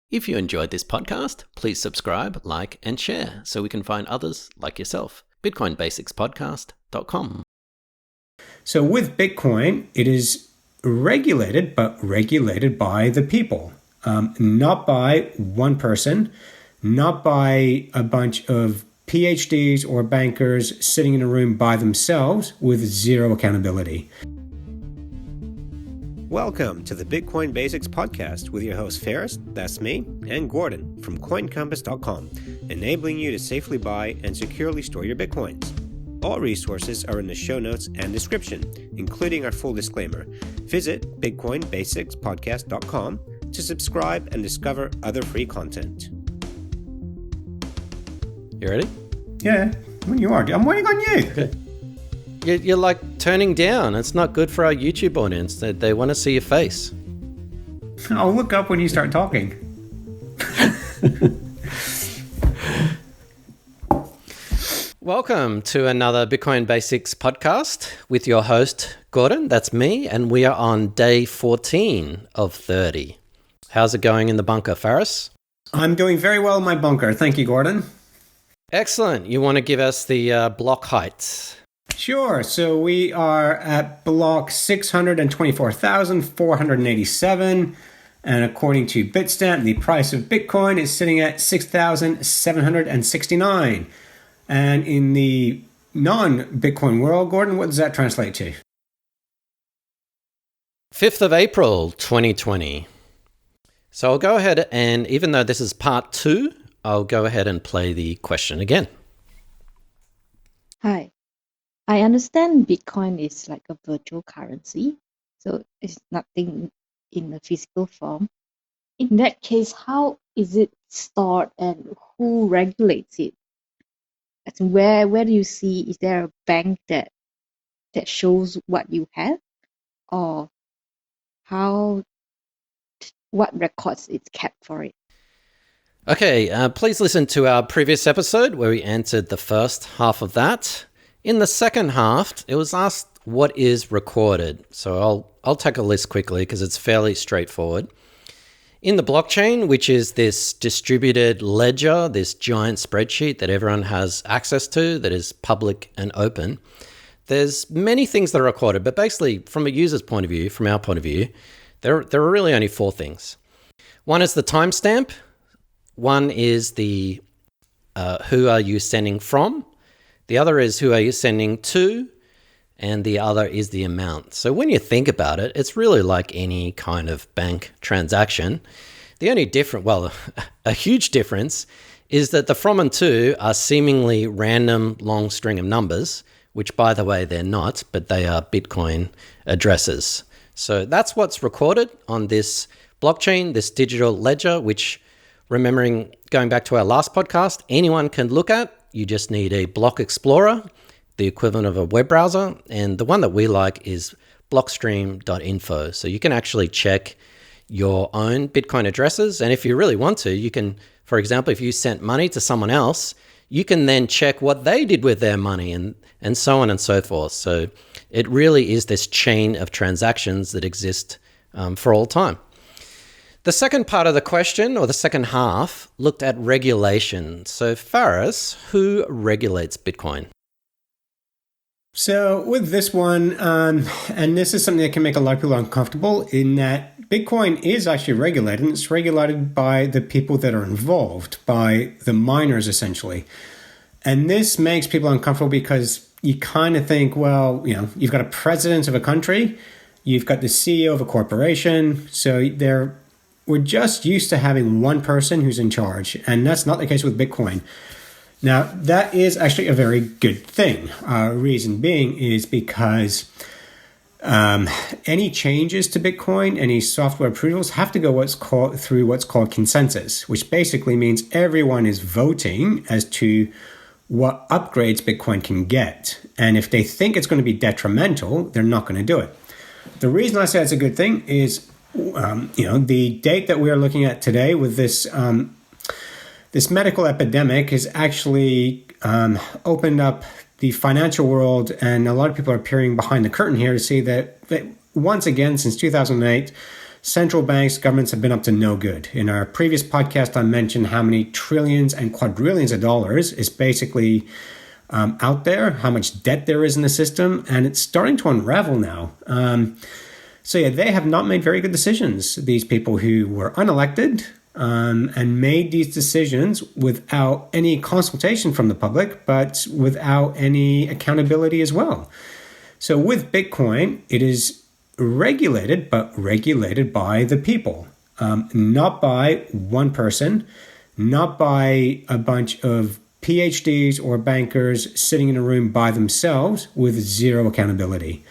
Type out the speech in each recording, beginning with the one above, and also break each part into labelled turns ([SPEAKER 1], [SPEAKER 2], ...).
[SPEAKER 1] If you enjoyed this podcast, please subscribe, like, and share so we can find others like yourself. BitcoinBasicsPodcast.com.
[SPEAKER 2] So with Bitcoin, it is regulated, but regulated by the people, not by one person, not by a bunch of PhDs or bankers sitting in a room by themselves with zero accountability.
[SPEAKER 3] Welcome to the Bitcoin Basics Podcast with your host Ferris, that's me, and Gordon from CoinCompass.com, enabling you to safely buy and securely store your Bitcoins. All resources are in the show notes and description, including our full disclaimer. Visit BitcoinBasicsPodcast.com to subscribe and discover other free content.
[SPEAKER 1] You ready?
[SPEAKER 2] Yeah, when you are. I'm waiting on you.
[SPEAKER 1] Okay. You're like turning down. It's not good for our YouTube audience. They want to see your face.
[SPEAKER 2] I'll look up when you start talking.
[SPEAKER 1] Welcome to another Bitcoin Basics podcast with your host, Gordon. That's me. And we are on day 14 of 30. How's it going in the bunker, Faris?
[SPEAKER 2] I'm doing very well in my bunker. Thank you, Gordon.
[SPEAKER 1] Excellent. You want to give us the block heights?
[SPEAKER 2] Sure. So we are at block 624,487. And according to Bitstamp, the price of Bitcoin is sitting at 6,769. And in the non-Bitcoin world, Gordon, what does that translate to?
[SPEAKER 1] 5th of April, 2020. So I'll go ahead and, even though this is part 2, I'll go ahead and play the question again.
[SPEAKER 4] Hi. I understand Bitcoin is like a virtual currency, so it's nothing in the physical form. In that case, how is it stored and who regulates it? As in where do you see, is there a bank that shows what you have? Or what records it's kept for it?
[SPEAKER 1] Okay, please listen to our previous episode where we answered the first half of that. In the second half, it was asked what is recorded. So I'll take a list quickly because it's fairly straightforward. In the blockchain, which is this distributed ledger, this giant spreadsheet that everyone has access to that is public and open, there's many things that are recorded. But basically, from a user's point of view, from our point of view, there are really only 4 things. One is the timestamp. One is the who are you sending from. The other is who are you sending to, and the other is the amount. So when you think about it, it's really like any kind of bank transaction. The only a huge difference is that the from and to are seemingly random long string of numbers, which by the way, they're not, but they are Bitcoin addresses. So that's what's recorded on this blockchain, this digital ledger, which, remembering going back to our last podcast, anyone can look at. You just need a block explorer, the equivalent of a web browser. And the one that we like is blockstream.info. So you can actually check your own Bitcoin addresses. And if you really want to, you can, for example, if you sent money to someone else, you can then check what they did with their money and so on and so forth. So it really is this chain of transactions that exist for all time. The second part of the question, or the second half, looked at regulation. So Faris, who regulates Bitcoin?
[SPEAKER 2] So with this one, and this is something that can make a lot of people uncomfortable, in that Bitcoin is actually regulated, and it's regulated by the people that are involved, by the miners essentially. And this makes people uncomfortable because you kind of think, well, you've got a president of a country, you've got the CEO of a corporation, so we're just used to having one person who's in charge, and that's not the case with Bitcoin. Now, that is actually a very good thing. Reason being is because any changes to Bitcoin, any software approvals have to go through what's called consensus, which basically means everyone is voting as to what upgrades Bitcoin can get. And if they think it's going to be detrimental, they're not going to do it. The reason I say it's a good thing is the date that we are looking at today with this this medical epidemic has actually opened up the financial world, and a lot of people are peering behind the curtain here to see that once again, since 2008, central banks, governments have been up to no good. In our previous podcast, I mentioned how many trillions and quadrillions of dollars is basically out there, how much debt there is in the system, and it's starting to unravel now. So yeah, they have not made very good decisions. These people who were unelected and made these decisions without any consultation from the public, but without any accountability as well. So with Bitcoin, it is regulated, but regulated by the people, not by one person, not by a bunch of PhDs or bankers sitting in a room by themselves with zero accountability.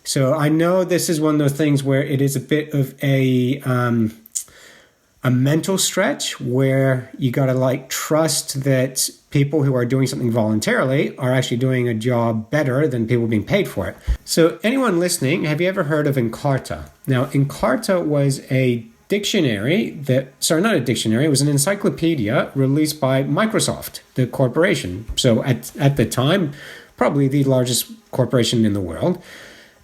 [SPEAKER 2] So I know this is one of those things where it is a bit of a mental stretch where you got to trust that people who are doing something voluntarily are actually doing a job better than people being paid for it. So anyone listening, have you ever heard of Encarta? Now, Encarta was a dictionary not a dictionary, it was an encyclopedia released by Microsoft, the corporation. So at the time, probably the largest corporation in the world.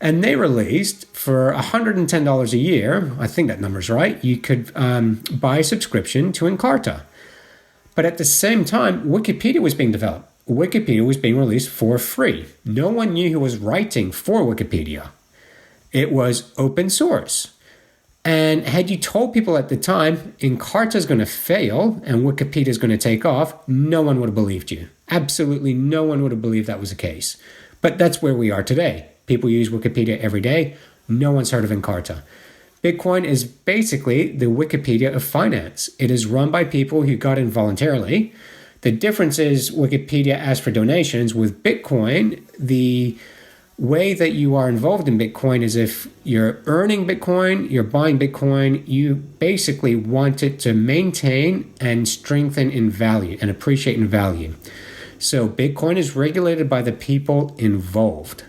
[SPEAKER 2] And they released for $110 a year, I think that number's right, you could buy a subscription to Encarta. But at the same time, Wikipedia was being developed. Wikipedia was being released for free. No one knew who was writing for Wikipedia. It was open source. And had you told people at the time, Encarta is going to fail and Wikipedia is going to take off, no one would have believed you. Absolutely no one would have believed that was the case. But that's where we are today. People use Wikipedia every day. No one's heard of Encarta. Bitcoin is basically the Wikipedia of finance. It is run by people who got in voluntarily. The difference is Wikipedia asks for donations. With Bitcoin, the way that you are involved in Bitcoin is if you're earning Bitcoin, you're buying Bitcoin, you basically want it to maintain and strengthen in value and appreciate in value. So Bitcoin is regulated by the people involved.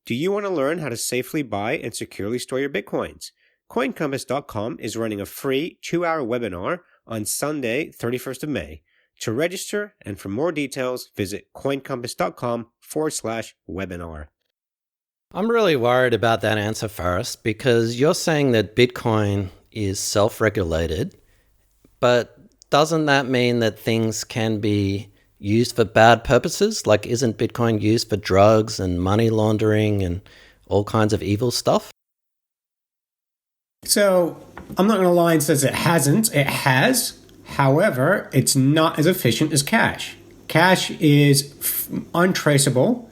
[SPEAKER 3] Do you want to learn how to safely buy and securely store your Bitcoins? CoinCompass.com is running a free 2-hour webinar on Sunday, 31st of May. To register and for more details, visit CoinCompass.com/webinar.
[SPEAKER 1] I'm really worried about that answer first because you're saying that Bitcoin is self-regulated, but doesn't that mean that things can be used for bad purposes? Like, isn't Bitcoin used for drugs and money laundering and all kinds of evil stuff?
[SPEAKER 2] So I'm not going to lie and says it hasn't. It has. However, it's not as efficient as cash. Cash is untraceable.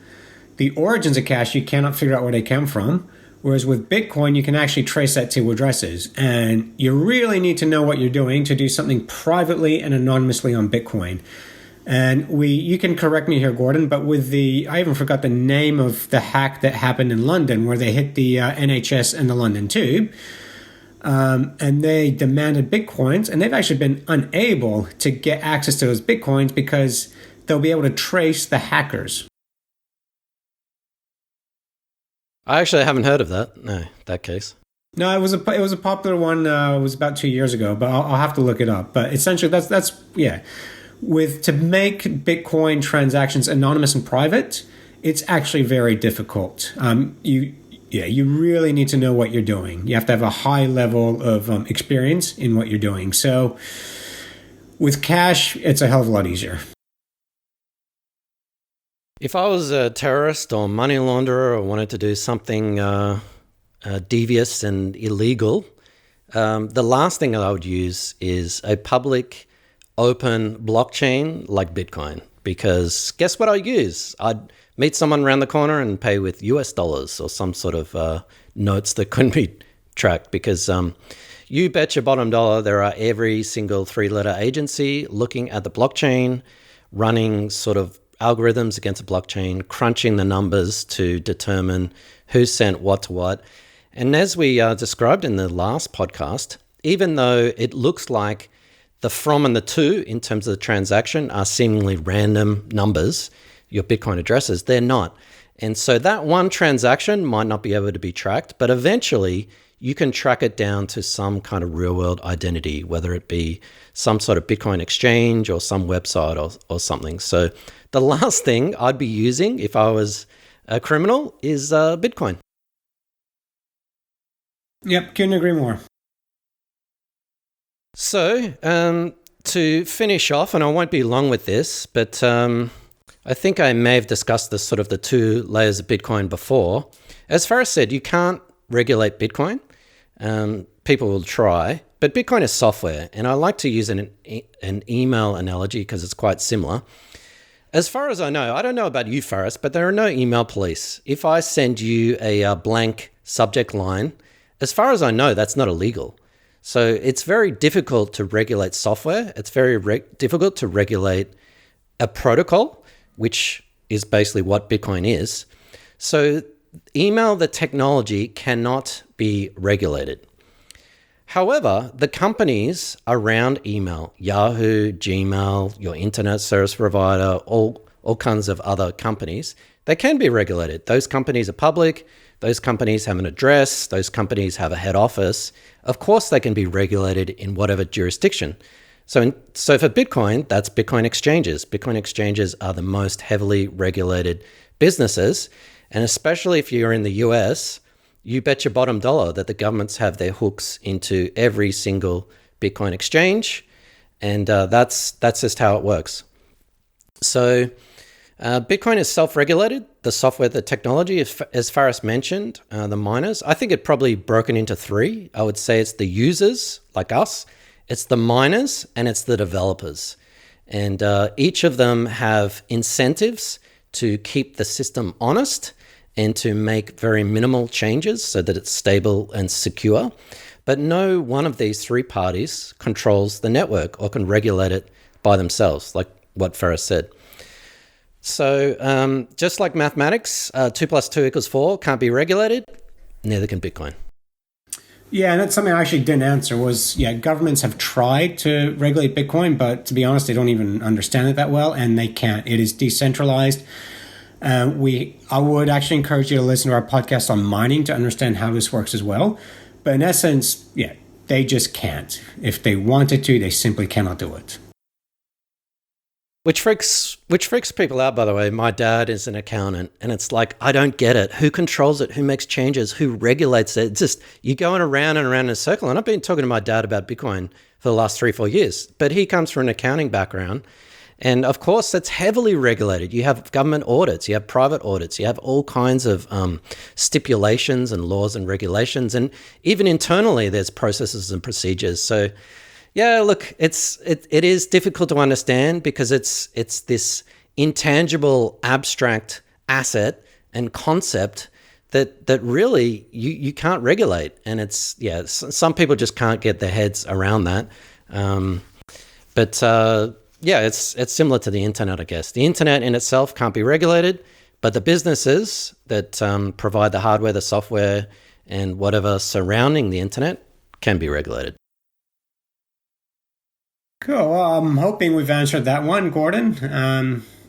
[SPEAKER 2] The origins of cash, you cannot figure out where they come from. Whereas with Bitcoin, you can actually trace that to addresses. And you really need to know what you're doing to do something privately and anonymously on Bitcoin. And you can correct me here, Gordon, but I even forgot the name of the hack that happened in London where they hit the NHS and the London Tube. And they demanded Bitcoins, and they've actually been unable to get access to those Bitcoins because they'll be able to trace the hackers.
[SPEAKER 1] I actually haven't heard of that. No, that case.
[SPEAKER 2] No, it was a popular one. It was about 2 years ago, but I'll have to look it up. But essentially, that's yeah. To make Bitcoin transactions anonymous and private, it's actually very difficult. You really need to know what you're doing. You have to have a high level of experience in what you're doing. So with cash, it's a hell of a lot easier.
[SPEAKER 1] If I was a terrorist or money launderer or wanted to do something devious and illegal, the last thing I would use is a public open blockchain like Bitcoin, because guess what I'd use? I'd meet someone around the corner and pay with US dollars or some sort of notes that couldn't be tracked, because you bet your bottom dollar there are every single 3-letter agency looking at the blockchain, running sort of algorithms against a blockchain, crunching the numbers to determine who sent what to what. And as we described in the last podcast, even though it looks like the from and the to in terms of the transaction are seemingly random numbers, your Bitcoin addresses, they're not. And so that one transaction might not be able to be tracked, but eventually you can track it down to some kind of real world identity, whether it be some sort of Bitcoin exchange or some website or something. So the last thing I'd be using if I was a criminal is Bitcoin.
[SPEAKER 2] Yep, couldn't agree more.
[SPEAKER 1] So, to finish off, and I won't be long with this, but I think I may have discussed this sort of the two layers of Bitcoin before. As Faris said, you can't regulate Bitcoin. People will try, but Bitcoin is software, and I like to use an email analogy because it's quite similar. As far as I know, I don't know about you, Faris, but there are no email police. If I send you a blank subject line, as far as I know, that's not illegal. So it's very difficult to regulate software. It's very difficult to regulate a protocol, which is basically what Bitcoin is. So email, the technology, cannot be regulated. However, the companies around email, Yahoo, Gmail, your internet service provider, all kinds of other companies, they can be regulated. Those companies are public. Those companies have an address. Those companies have a head office. Of course, they can be regulated in whatever jurisdiction. So for Bitcoin, that's Bitcoin exchanges. Bitcoin exchanges are the most heavily regulated businesses. And especially if you're in the US, you bet your bottom dollar that the governments have their hooks into every single Bitcoin exchange. And that's just how it works. So Bitcoin is self-regulated. The software, the technology, as Faris mentioned, the miners, I think it probably broken into three. I would say it's the users, like us, it's the miners, and it's the developers. And each of them have incentives to keep the system honest and to make very minimal changes so that it's stable and secure. But no one of these three parties controls the network or can regulate it by themselves, like what Faris said. So just like mathematics, 2 + 2 = 4 can't be regulated, neither can Bitcoin.
[SPEAKER 2] Yeah, and that's something I actually didn't answer was, governments have tried to regulate Bitcoin, but to be honest, they don't even understand it that well, and they can't. It is decentralized. I would actually encourage you to listen to our podcast on mining to understand how this works as well. But in essence, they just can't. If they wanted to, they simply cannot do it.
[SPEAKER 1] Which freaks people out, by the way. My dad is an accountant, and it's like, I don't get it. Who controls it? Who makes changes? Who regulates it? It's just, you're going around and around in a circle. And I've been talking to my dad about Bitcoin for the last 3-4 years, but he comes from an accounting background. And of course, that's heavily regulated. You have government audits, you have private audits, you have all kinds of stipulations and laws and regulations. And even internally, there's processes and procedures. So yeah, look, it is difficult to understand because it's this intangible, abstract asset and concept that really you can't regulate, and some people just can't get their heads around that. It's similar to the internet, I guess. The internet in itself can't be regulated, but the businesses that provide the hardware, the software, and whatever surrounding the internet can be regulated.
[SPEAKER 2] Cool. Well, I'm hoping we've answered that one, Gordon.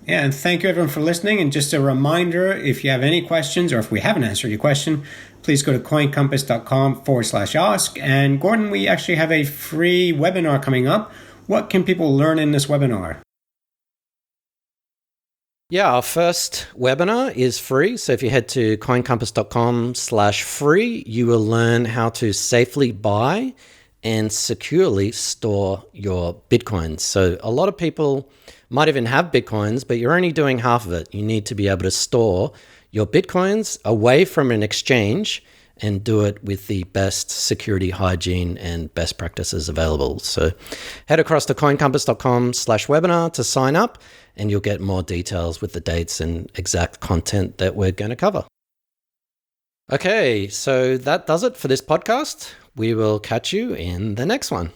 [SPEAKER 2] And thank you everyone for listening. And just a reminder, if you have any questions or if we haven't answered your question, please go to coincompass.com/ask. And Gordon, we actually have a free webinar coming up. What can people learn in this webinar?
[SPEAKER 1] Yeah, our first webinar is free. So if you head to coincompass.com/free, you will learn how to safely buy and securely store your Bitcoins. So a lot of people might even have Bitcoins, but you're only doing half of it. You need to be able to store your Bitcoins away from an exchange and do it with the best security hygiene and best practices available. So head across to coincompass.com/webinar to sign up, and you'll get more details with the dates and exact content that we're going to cover. Okay, so that does it for this podcast. We will catch you in the next one.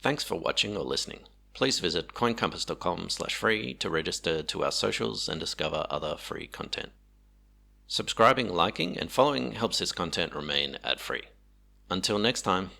[SPEAKER 1] Thanks for watching or listening. Please visit coincompass.com/free to register to our socials and discover other free content. Subscribing, liking, and following helps this content remain ad-free. Until next time.